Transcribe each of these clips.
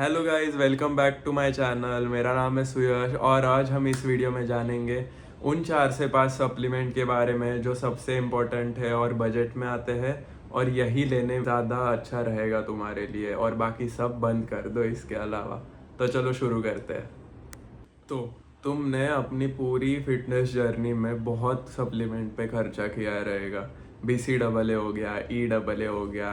Hello guys, welcome back to my channel. मेरा नाम है सुयश और आज हम इस वीडियो में जानेंगे उन 4 से 5 सप्लीमेंट के बारे में जो सबसे इम्पोर्टेंट है और बजट में आते हैं और यही लेने ज़्यादा अच्छा रहेगा तुम्हारे लिए, और बाकी सब बंद कर दो इसके अलावा। तो चलो शुरू करते हैं। तो तुमने अपनी पूरी फिटनेस जर्नी में बहुत सप्लीमेंट पे खर्चा किया रहेगा। BCAA हो गया, EAA हो गया,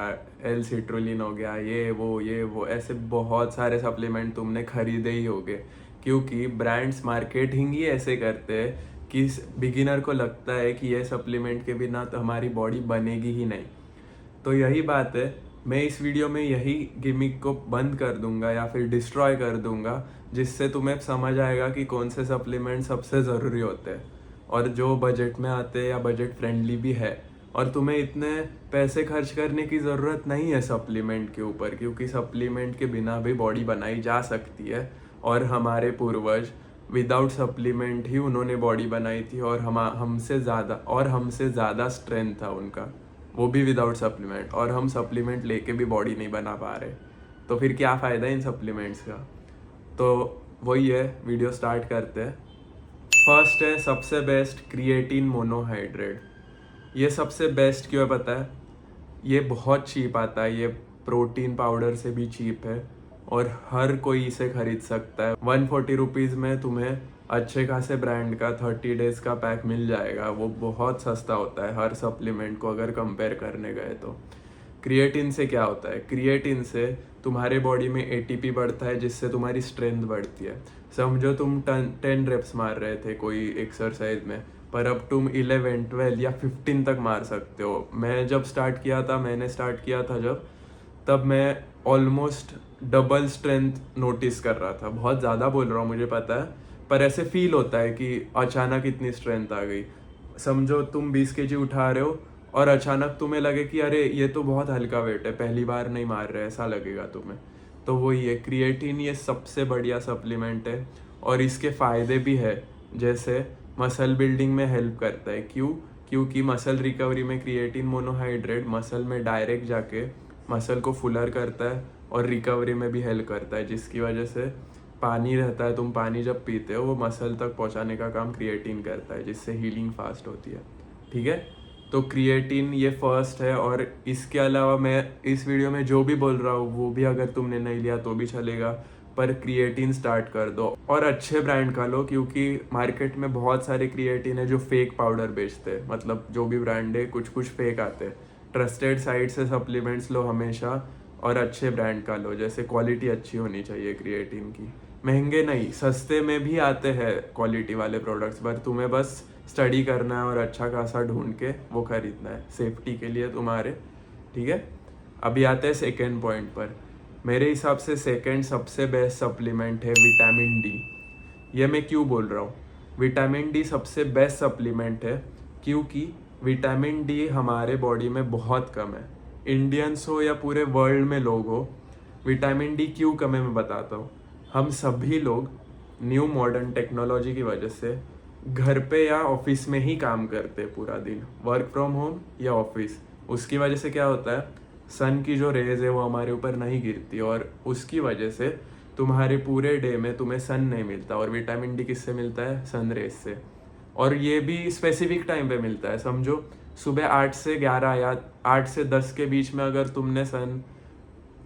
L-सिट्रुलिन हो गया, ये वो ऐसे बहुत सारे सप्लीमेंट तुमने खरीदे ही होंगे, क्योंकि ब्रांड्स मार्केटिंग ही ऐसे करते हैं कि बिगिनर को लगता है कि ये सप्लीमेंट के बिना तो हमारी बॉडी बनेगी ही नहीं। तो यही बात है, मैं इस वीडियो में यही गिमिक को बंद कर दूंगा या फिर डिस्ट्रॉय कर दूंगा, जिससे तुम्हें समझ आएगा कि कौन से सप्लीमेंट सबसे ज़रूरी होते हैं और जो बजट में आते हैं या बजट फ्रेंडली भी है। और तुम्हें इतने पैसे खर्च करने की ज़रूरत नहीं है सप्लीमेंट के ऊपर, क्योंकि सप्लीमेंट के बिना भी बॉडी बनाई जा सकती है। और हमारे पूर्वज विदाउट सप्लीमेंट ही उन्होंने बॉडी बनाई थी, और हमसे ज़्यादा स्ट्रेंथ था उनका, वो भी विदाउट सप्लीमेंट। और हम सप्लीमेंट लेके भी बॉडी नहीं बना पा रहे, तो फिर क्या फ़ायदा इन सप्लीमेंट्स का। तो वही है, वीडियो स्टार्ट करते हैं। फर्स्ट है सबसे बेस्ट, क्रिएटिन मोनोहाइड्रेट। ये सबसे बेस्ट क्यों है पता है? ये बहुत चीप आता है, ये प्रोटीन पाउडर से भी चीप है और हर कोई इसे खरीद सकता है। 140 रुपीज़ में तुम्हें अच्छे खासे ब्रांड का 30 डेज़ का पैक मिल जाएगा। वो बहुत सस्ता होता है हर सप्लीमेंट को अगर कंपेयर करने गए तो। क्रिएटिन से क्या होता है? क्रिएटिन से तुम्हारे बॉडी में ATP बढ़ता है, जिससे तुम्हारी स्ट्रेंथ बढ़ती है। समझो तुम 10 रेप्स मार रहे थे कोई एक्सरसाइज में, पर अब तुम 11, 12 या 15 तक मार सकते हो। मैंने स्टार्ट किया था जब, तब मैं ऑलमोस्ट डबल स्ट्रेंथ नोटिस कर रहा था। बहुत ज़्यादा बोल रहा हूँ मुझे पता है, पर ऐसे फील होता है कि अचानक इतनी स्ट्रेंथ आ गई। समझो तुम 20 kg उठा रहे हो और अचानक तुम्हें लगे कि अरे ये तो बहुत हल्का वेट है, पहली बार नहीं मार रहे, ऐसा लगेगा तुम्हें। तो वही है, क्रिएटिन ये सबसे बढ़िया सप्लीमेंट है और इसके फ़ायदे भी है। जैसे मसल बिल्डिंग में हेल्प करता है। क्योंकि मसल रिकवरी में क्रिएटिन मोनोहाइड्रेट मसल में डायरेक्ट जाके मसल को फुलर करता है और रिकवरी में भी हेल्प करता है, जिसकी वजह से पानी रहता है, तुम पानी जब पीते हो वो मसल तक पहुंचाने का काम क्रिएटिन करता है, जिससे हीलिंग फास्ट होती है। ठीक है, तो क्रिएटिन ये फर्स्ट है। और इसके अलावा मैं इस वीडियो में जो भी बोल रहा हूँ वो भी अगर तुमने नहीं लिया तो भी चलेगा, पर क्रिएटिन स्टार्ट कर दो और अच्छे ब्रांड का लो, क्योंकि मार्केट में बहुत सारे क्रिएटिन है जो फेक पाउडर बेचते हैं। मतलब जो भी ब्रांड है कुछ कुछ फेक आते हैं। ट्रस्टेड साइट से सप्लीमेंट्स लो हमेशा, और अच्छे ब्रांड का लो, जैसे क्वालिटी अच्छी होनी चाहिए क्रिएटिन की। महंगे नहीं, सस्ते में भी आते हैं क्वालिटी वाले प्रोडक्ट्स, पर तुम्हें बस स्टडी करना है और अच्छा खासा ढूंढ के वो खरीदना है सेफ्टी के लिए तुम्हारे। ठीक है, अभी आते हैं सेकेंड पॉइंट पर। मेरे हिसाब से सेकेंड सबसे बेस्ट सप्लीमेंट है विटामिन डी। ये मैं क्यों बोल रहा हूँ? विटामिन डी सबसे बेस्ट सप्लीमेंट है क्योंकि विटामिन डी हमारे बॉडी में बहुत कम है। इंडियंस हो या पूरे वर्ल्ड में लोग हो, विटामिन डी क्यों कम है मैं बताता हूँ। हम सभी लोग न्यू मॉडर्न टेक्नोलॉजी की वजह से घर पे या ऑफिस में ही काम करते हैं पूरा दिन, वर्क फ्रॉम होम या ऑफिस। उसकी वजह से क्या होता है, सन की जो रेज है वो हमारे ऊपर नहीं गिरती, और उसकी वजह से तुम्हारे पूरे डे में तुम्हें सन नहीं मिलता। और विटामिन डी किससे मिलता है? सन रेज से। और ये भी स्पेसिफिक टाइम पे मिलता है। समझो सुबह 8 से 11 या 8 से 10 के बीच में अगर तुमने सन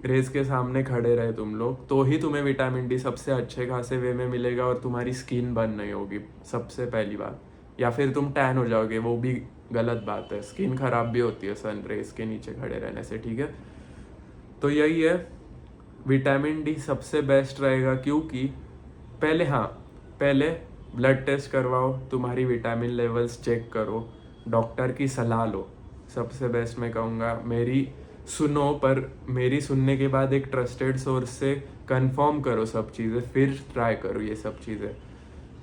रेज के सामने खड़े रहे तुम लोग, तो ही तुम्हें विटामिन डी सबसे अच्छे खासे वे में मिलेगा और तुम्हारी स्किन बर्न नहीं होगी, सबसे पहली बात। या फिर तुम टैन हो जाओगे, वो भी गलत बात है। स्किन खराब भी होती है सन रेज के नीचे खड़े रहने से। ठीक है, तो यही है, विटामिन डी सबसे बेस्ट रहेगा। क्योंकि पहले ब्लड टेस्ट करवाओ, तुम्हारी विटामिन लेवल्स चेक करो, डॉक्टर की सलाह लो। सबसे बेस्ट मैं कहूँगा, मेरी सुनो, पर मेरी सुनने के बाद एक ट्रस्टेड सोर्स से कंफर्म करो सब चीज़ें, फिर ट्राई करो ये सब चीज़ें।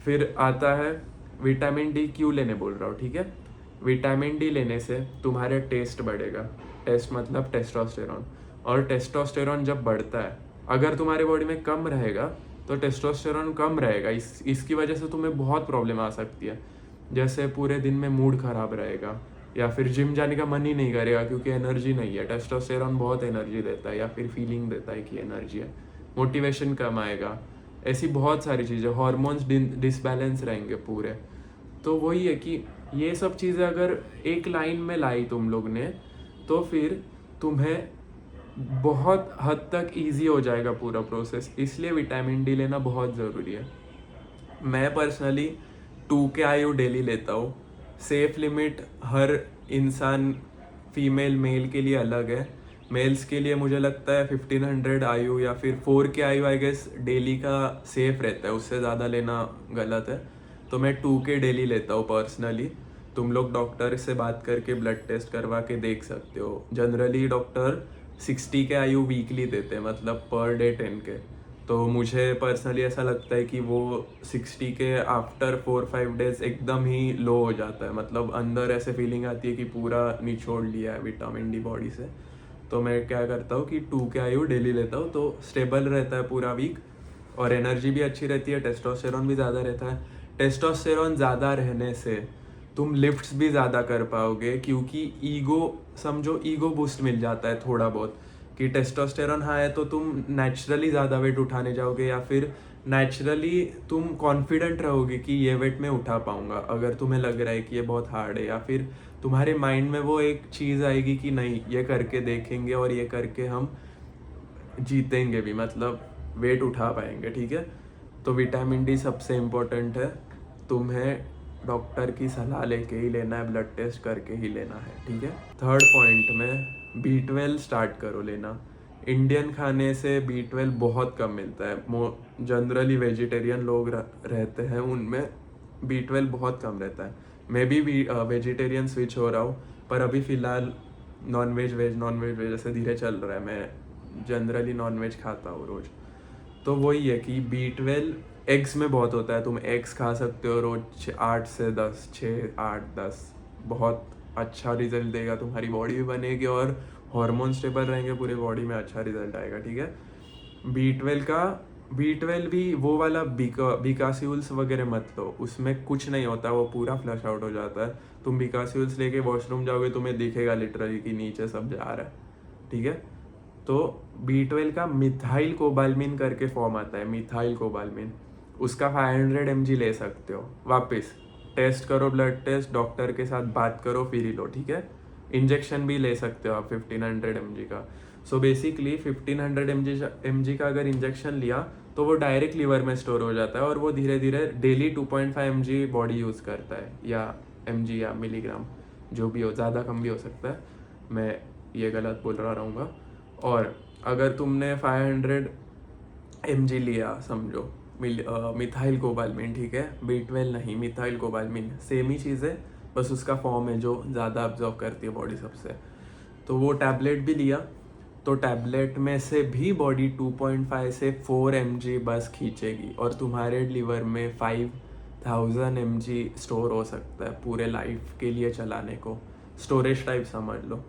फिर आता है विटामिन डी क्यों लेने बोल रहा हूँ। ठीक है, विटामिन डी लेने से तुम्हारे टेस्ट बढ़ेगा। टेस्ट मतलब टेस्टोस्टेरोन, और टेस्टोस्टेरोन जब बढ़ता है, अगर तुम्हारे बॉडी में कम रहेगा तो टेस्टोस्टेरोन कम रहेगा। इसकी वजह से तुम्हें बहुत प्रॉब्लम आ सकती है, जैसे पूरे दिन में मूड खराब रहेगा, या फिर जिम जाने का मन ही नहीं करेगा क्योंकि एनर्जी नहीं है। टेस्टोस्टेरोन बहुत एनर्जी देता है, या फिर फीलिंग देता है कि एनर्जी है। मोटिवेशन कम आएगा, ऐसी बहुत सारी चीज़ें, हॉर्मोन्स डिसबैलेंस रहेंगे पूरे। तो वही है कि ये सब चीज़ें अगर एक लाइन में लाई तुम लोग ने तो फिर तुम्हें बहुत हद तक इजी हो जाएगा पूरा प्रोसेस। इसलिए विटामिन डी लेना बहुत ज़रूरी है। मैं पर्सनली 2 के IU डेली लेता हूँ। सेफ लिमिट हर इंसान फीमेल मेल के लिए अलग है। मेल्स के लिए मुझे लगता है 1500 IU या फिर 4 के IU आई गेस डेली का सेफ रहता है, उससे ज़्यादा लेना गलत है। तो मैं 2 के डेली लेता हूँ पर्सनली। तुम लोग डॉक्टर से बात करके ब्लड टेस्ट करवा के देख सकते हो। जनरली डॉक्टर 60 के IU वीकली देते हैं, मतलब पर डे 10 के। तो मुझे पर्सनली ऐसा लगता है कि वो 60 के आफ्टर 4-5 डेज एकदम ही लो हो जाता है, मतलब अंदर ऐसे फीलिंग आती है कि पूरा निचोड़ लिया है विटामिन डी बॉडी से। तो मैं क्या करता हूँ कि 2 के IU डेली लेता हूँ, तो स्टेबल रहता है पूरा वीक और एनर्जी भी अच्छी रहती है, टेस्टोस्टेरोन भी ज़्यादा रहता है। टेस्टोस्टेरोन ज़्यादा रहने से तुम लिफ्ट्स भी ज़्यादा कर पाओगे, क्योंकि ईगो, समझो ईगो बूस्ट मिल जाता है थोड़ा बहुत कि टेस्टोस्टेरोन हाई है तो तुम नेचुरली ज़्यादा वेट उठाने जाओगे, या फिर नेचुरली तुम कॉन्फिडेंट रहोगे कि ये वेट मैं उठा पाऊंगा। अगर तुम्हें लग रहा है कि ये बहुत हार्ड है, या फिर तुम्हारे माइंड में वो एक चीज़ आएगी कि नहीं ये करके देखेंगे और ये करके हम जीतेंगे भी, मतलब वेट उठा पाएंगे, ठीक है। तो विटामिन डी सबसे इम्पोर्टेंट है, तुम्हें डॉक्टर की सलाह लेके ही लेना है, ब्लड टेस्ट करके ही लेना है, ठीक है। थर्ड पॉइंट में B12 स्टार्ट करो लेना। इंडियन खाने से B12 बहुत कम मिलता है। जनरली वेजिटेरियन लोग रहते हैं, उनमें B12 बहुत कम रहता है। मैं भी वेजिटेरियन स्विच हो रहा हूँ, पर अभी फ़िलहाल नॉन वेज ऐसे धीरे चल रहा है। मैं जनरली नॉन वेज खाता हूँ रोज़। तो वही है कि B12 एग्स में बहुत होता है। तुम एग्स खा सकते हो रोज 8 से 10, 6, 8, 10, बहुत अच्छा रिजल्ट देगा, तुम्हारी बॉडी भी बनेगी और हार्मोन स्टेबल रहेंगे पूरे बॉडी में, अच्छा रिजल्ट आएगा, ठीक है। B12 भी वो वाला बिकास्यूल्स वगैरह मत लो, उसमें कुछ नहीं होता, वो पूरा फ्लश आउट हो जाता है। तुम बिकास्यूल्स लेके वॉशरूम जाओगे, तुम्हें दिखेगा लिटरली कि नीचे सब जा रहा है, ठीक है। तो B12 का मिथाइल कोबालमिन करके फॉर्म आता है, मिथाइल कोबालमिन, उसका 500 mg ले सकते हो। वापस टेस्ट करो, ब्लड टेस्ट, डॉक्टर के साथ बात करो, फिर ही लो, ठीक है। इंजेक्शन भी ले सकते हो आप 1500 mg का। सो बेसिकली 1500 mg का अगर इंजेक्शन लिया तो वो डायरेक्ट लीवर में स्टोर हो जाता है, और वो धीरे धीरे डेली 2.5 mg बॉडी यूज़ करता है, या mg या मिलीग्राम, जो भी हो, ज़्यादा कम भी हो सकता है, मैं ये गलत बोल रहा रहूँगा। और अगर तुमने 500 mg लिया, समझो मिथाइल कोबालमिन, ठीक है, B12 नहीं, मिथाइल कोबालमिन सेम ही चीज़ है, बस उसका फॉर्म है जो ज़्यादा ऑब्जॉर्व करती है बॉडी सबसे। तो वो टैबलेट भी लिया, तो टैबलेट में से भी बॉडी 2.5 से 4 mg बस खींचेगी, और तुम्हारे लीवर में 5000 mg स्टोर हो सकता है पूरे लाइफ के लिए चलाने को, स्टोरेज टाइप समझ लो।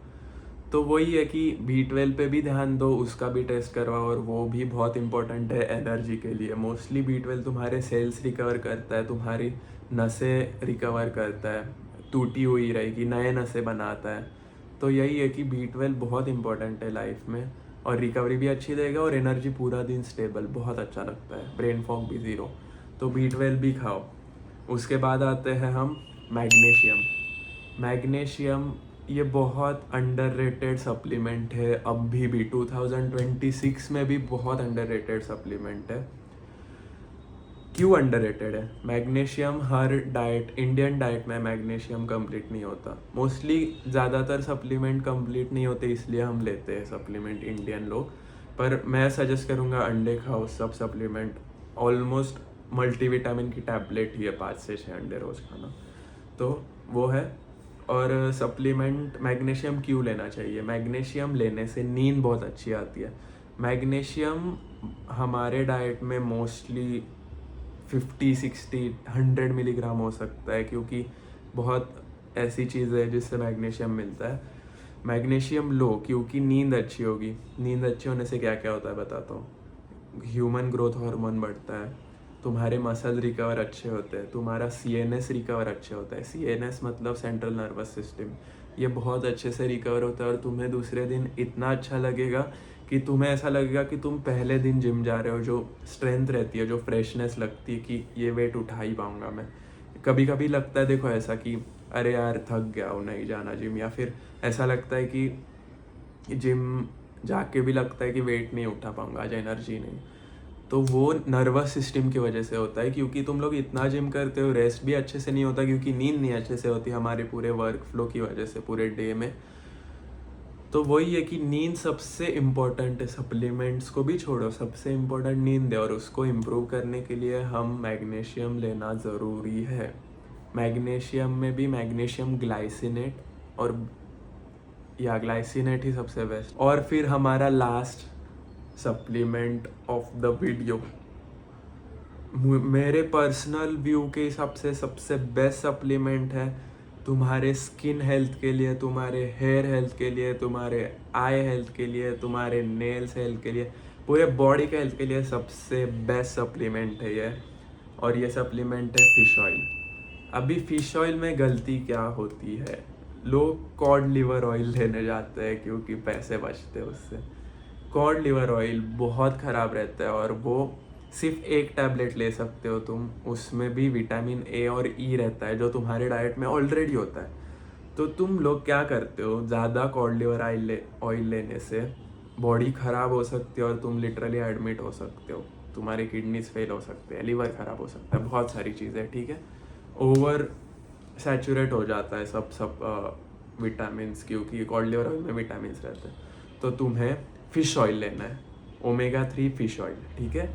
तो वही है कि B12 पे भी ध्यान दो, उसका भी टेस्ट करवाओ, और वो भी बहुत इंपॉर्टेंट है एनर्जी के लिए। मोस्टली B12 तुम्हारे सेल्स रिकवर करता है, तुम्हारी नसें रिकवर करता है, टूटी हुई रहेगी, नए नसें बनाता है। तो यही है कि B12 बहुत इंपॉर्टेंट है लाइफ में, और रिकवरी भी अच्छी देगा, और एनर्जी पूरा दिन स्टेबल, बहुत अच्छा लगता है, ब्रेन फॉग भी ज़ीरो। तो B12 भी खाओ। उसके बाद आते हैं हम मैग्नीशियम। ये बहुत अंडररेटेड सप्लीमेंट है, अभी भी 2026 में भी बहुत अंडररेटेड सप्लीमेंट है। क्यों अंडररेटेड है? मैग्नीशियम हर डाइट, इंडियन डाइट में मैग्नीशियम कंप्लीट नहीं होता। मोस्टली ज़्यादातर सप्लीमेंट कंप्लीट नहीं होते, इसलिए हम लेते हैं सप्लीमेंट इंडियन लोग। पर मैं सजेस्ट करूँगा अंडे खाओ, सब सप्लीमेंट, ऑलमोस्ट मल्टीविटामिन की टैबलेट ही है 5 से 6 अंडे रोज़ खाना, तो वो है। और सप्लीमेंट मैग्नीशियम क्यों लेना चाहिए? मैग्नीशियम लेने से नींद बहुत अच्छी आती है। मैग्नीशियम हमारे डाइट में मोस्टली 50, 60, 100 मिलीग्राम हो सकता है, क्योंकि बहुत ऐसी चीज़ है जिससे मैग्नीशियम मिलता है। मैग्नीशियम लो क्योंकि नींद अच्छी होगी। नींद अच्छी होने से क्या क्या होता है बताता हूँ। ह्यूमन ग्रोथ हार्मोन बढ़ता है, तुम्हारे मसल रिकवर अच्छे होते हैं, तुम्हारा CNS रिकवर अच्छे होता है। CNS मतलब सेंट्रल नर्वस सिस्टम, ये बहुत अच्छे से रिकवर होता है, और तुम्हें दूसरे दिन इतना अच्छा लगेगा कि तुम्हें ऐसा लगेगा कि तुम पहले दिन जिम जा रहे हो, जो स्ट्रेंथ रहती है, जो फ्रेशनेस लगती है कि ये वेट उठा ही पाऊँगा मैं। कभी कभी लगता है देखो ऐसा कि अरे यार थक गया हूँ, नहीं जाना जिम, या फिर ऐसा लगता है कि जिम जाके भी लगता है कि वेट नहीं उठा पाऊँगा, आज एनर्जी नहीं। तो वो नर्वस सिस्टम की वजह से होता है, क्योंकि तुम लोग इतना जिम करते हो, रेस्ट भी अच्छे से नहीं होता, क्योंकि नींद नहीं अच्छे से होती हमारे पूरे वर्क फ्लो की वजह से पूरे डे में। तो वही है कि नींद सबसे इम्पोर्टेंट है, सप्लीमेंट्स को भी छोड़ो, सबसे इम्पोर्टेंट नींद है। और उसको इम्प्रूव करने के लिए हम मैग्नीशियम लेना ज़रूरी है। मैग्नीशियम में भी मैग्नीशियम ग्लाइसिनेट, और या ग्लाइसिनेट ही सबसे बेस्ट। और फिर हमारा last supplement of the video, मेरे पर्सनल व्यू के हिसाब से सबसे बेस्ट सप्लीमेंट है तुम्हारे स्किन हेल्थ के लिए, तुम्हारे हेयर हेल्थ के लिए, तुम्हारे आई हेल्थ के लिए, तुम्हारे नेल्स हेल्थ के लिए, पूरे बॉडी के हेल्थ के लिए सबसे बेस्ट सप्लीमेंट है ये। और ये सप्लीमेंट है फिश ऑयल। अभी फिश ऑयल में गलती क्या होती है, लोग कॉड लिवर ऑयल लेने जाते हैं क्योंकि पैसे बचते हैं उससे। कॉड लिवर ऑयल बहुत ख़राब रहता है, और वो सिर्फ एक टैबलेट ले सकते हो तुम, उसमें भी विटामिन ए और ई रहता है जो तुम्हारे डाइट में ऑलरेडी होता है। तो तुम लोग क्या करते हो, ज़्यादा कॉड लिवर ऑयल लेने से बॉडी ख़राब हो सकती है, और तुम लिटरली एडमिट हो सकते हो, तुम्हारे किडनीज फेल हो सकते हैं, लीवर ख़राब हो सकता है, बहुत सारी चीज़ें, ठीक है। ओवर सैचुरेट हो जाता है सब विटामिन्स, क्योंकि कॉड लिवर ऑयल में विटामिन्स रहते हैं। तो तुम्हें फ़िश ऑयल लेना है, ओमेगा 3 फ़िश ऑयल, ठीक है।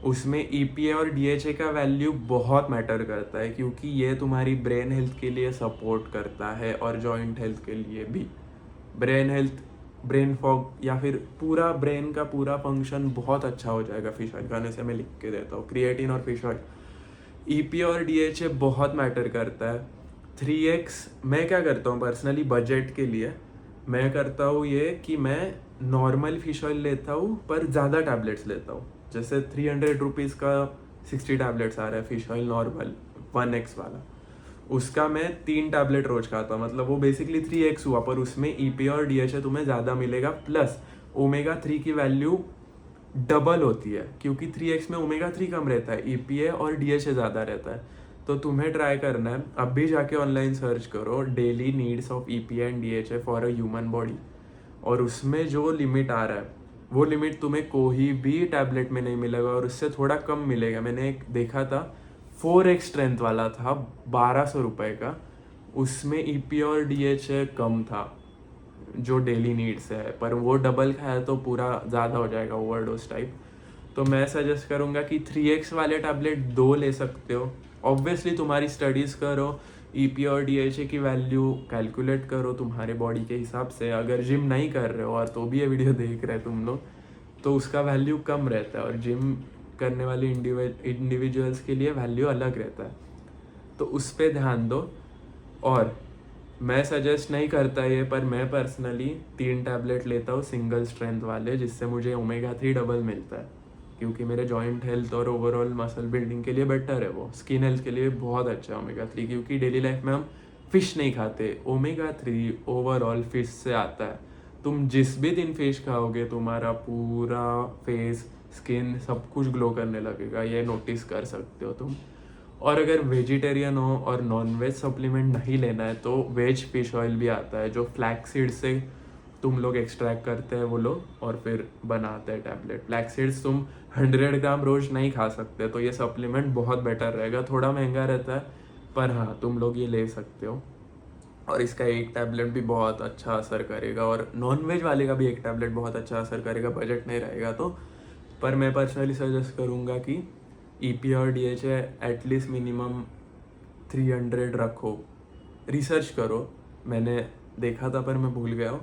उसमें EPA और DHA का वैल्यू बहुत मैटर करता है, क्योंकि ये तुम्हारी ब्रेन हेल्थ के लिए सपोर्ट करता है, और जॉइंट हेल्थ के लिए भी। ब्रेन हेल्थ, ब्रेन फॉग, या फिर पूरा ब्रेन का पूरा फंक्शन बहुत अच्छा हो जाएगा फिश ऑयल खाने से। मैं लिख के देता हूँ, क्रिएटिन और फिश ऑयल। EPA और DHA बहुत मैटर करता है। 3x मैं क्या करता हूँ पर्सनली बजट के लिए, मैं करता हूँ ये कि मैं नॉर्मल फिश ऑयल लेता हूँ पर ज़्यादा टैबलेट्स लेता हूँ। जैसे 300 रुपीज़ का 60 टैबलेट्स आ रहा है फिश ऑयल नॉर्मल 1x वाला, उसका मैं 3 टैबलेट रोज खाता हूँ, मतलब वो बेसिकली 3x हुआ, पर उसमें EPA और DHA तुम्हें ज़्यादा मिलेगा, प्लस ओमेगा 3 की वैल्यू डबल होती है, क्योंकि 3x में ओमेगा 3 कम रहता है, EPA और DHA ज़्यादा रहता है। तो तुम्हें ट्राई करना है, अब भी जाके ऑनलाइन सर्च करो daily needs of EPA and DHA for a human body, और उसमें जो लिमिट आ रहा है वो लिमिट तुम्हें कोई भी टैबलेट में नहीं मिलेगा, और उससे थोड़ा कम मिलेगा। मैंने एक देखा था 4x स्ट्रेंथ वाला था 1200 रुपये का, उसमें EPA और DHA कम था जो डेली नीड्स है, पर वो डबल खाया तो पूरा ज़्यादा हो जाएगा, ओवरडोज टाइप। तो मैं सजेस्ट करूँगा कि 3x वाले टैबलेट 2 ले सकते हो। ऑब्वियसली तुम्हारी स्टडीज़ करो, EPA और DHA की वैल्यू कैलकुलेट करो तुम्हारे बॉडी के हिसाब से। अगर जिम नहीं कर रहे हो और तो भी ये वीडियो देख रहे हो तुम लोग, तो उसका वैल्यू कम रहता है, और जिम करने वाले इंडिविजुअल्स के लिए वैल्यू अलग रहता है। तो उस पर ध्यान दो। और मैं सजेस्ट नहीं करता ये, पर मैं पर्सनली 3 टैबलेट लेता हूँ सिंगल स्ट्रेंथ वाले, जिससे मुझे ओमेगा 3 डबल मिलता है, क्योंकि मेरे जॉइंट हेल्थ और ओवरऑल मसल बिल्डिंग के लिए बेटर है वो। स्किन हेल्थ के लिए बहुत अच्छा है ओमेगा 3, क्योंकि डेली लाइफ में हम फिश नहीं खाते, ओमेगा 3 ओवरऑल फिश से आता है। तुम जिस भी दिन फिश खाओगे तुम्हारा पूरा फेस, स्किन सब कुछ ग्लो करने लगेगा, ये नोटिस कर सकते हो तुम। और अगर वेजिटेरियन हो और नॉन वेज सप्लीमेंट नहीं लेना है, तो वेज फिश ऑयल भी आता है, जो फ्लैक्स सीड से तुम लोग एक्सट्रैक्ट करते हैं वो लोग, और फिर बनाते हैं टैबलेट। फ्लैक्स सीड्स तुम 100 ग्राम रोज नहीं खा सकते, तो ये सप्लीमेंट बहुत बेटर रहेगा। थोड़ा महंगा रहता है, पर हाँ तुम लोग ये ले सकते हो, और इसका एक टैबलेट भी बहुत अच्छा असर करेगा, और नॉन वेज वाले का भी एक टैबलेट बहुत अच्छा असर करेगा, बजट नहीं रहेगा तो। पर मैं पर्सनली सजेस्ट करूँगा कि EPA और DHA एटलीस्ट मिनिमम 300 रखो। रिसर्च करो, मैंने देखा था पर मैं भूल गया हूँ।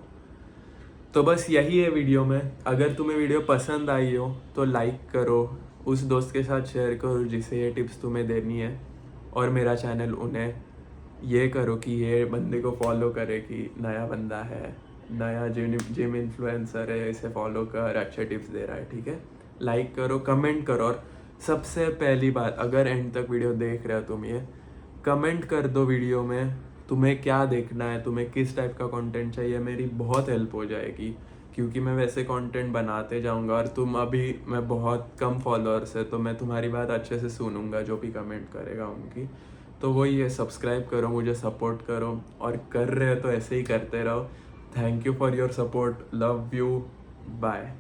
तो बस यही है वीडियो में। अगर तुम्हें वीडियो पसंद आई हो तो लाइक करो, उस दोस्त के साथ शेयर करो जिसे ये टिप्स तुम्हें देनी है, और मेरा चैनल उन्हें ये करो कि ये बंदे को फॉलो करे, कि नया बंदा है, नया जिम इन्फ्लुएंसर है, इसे फॉलो कर, अच्छे टिप्स दे रहा है, ठीक है। लाइक करो, कमेंट करो, और सबसे पहली बात, अगर एंड तक वीडियो देख रहे हो तुम, ये कमेंट कर दो वीडियो में तुम्हें क्या देखना है, तुम्हें किस टाइप का कंटेंट चाहिए, मेरी बहुत हेल्प हो जाएगी। क्योंकि मैं वैसे कंटेंट बनाते जाऊंगा और तुम अभी मैं बहुत कम फॉलोअर्स है तो मैं तुम्हारी बात अच्छे से सुनूंगा जो भी कमेंट करेगा उनकी। तो वही है, सब्सक्राइब करो, मुझे सपोर्ट करो और कर रहे हो तो ऐसे ही करते रहो। Thank you for your support, love you, bye.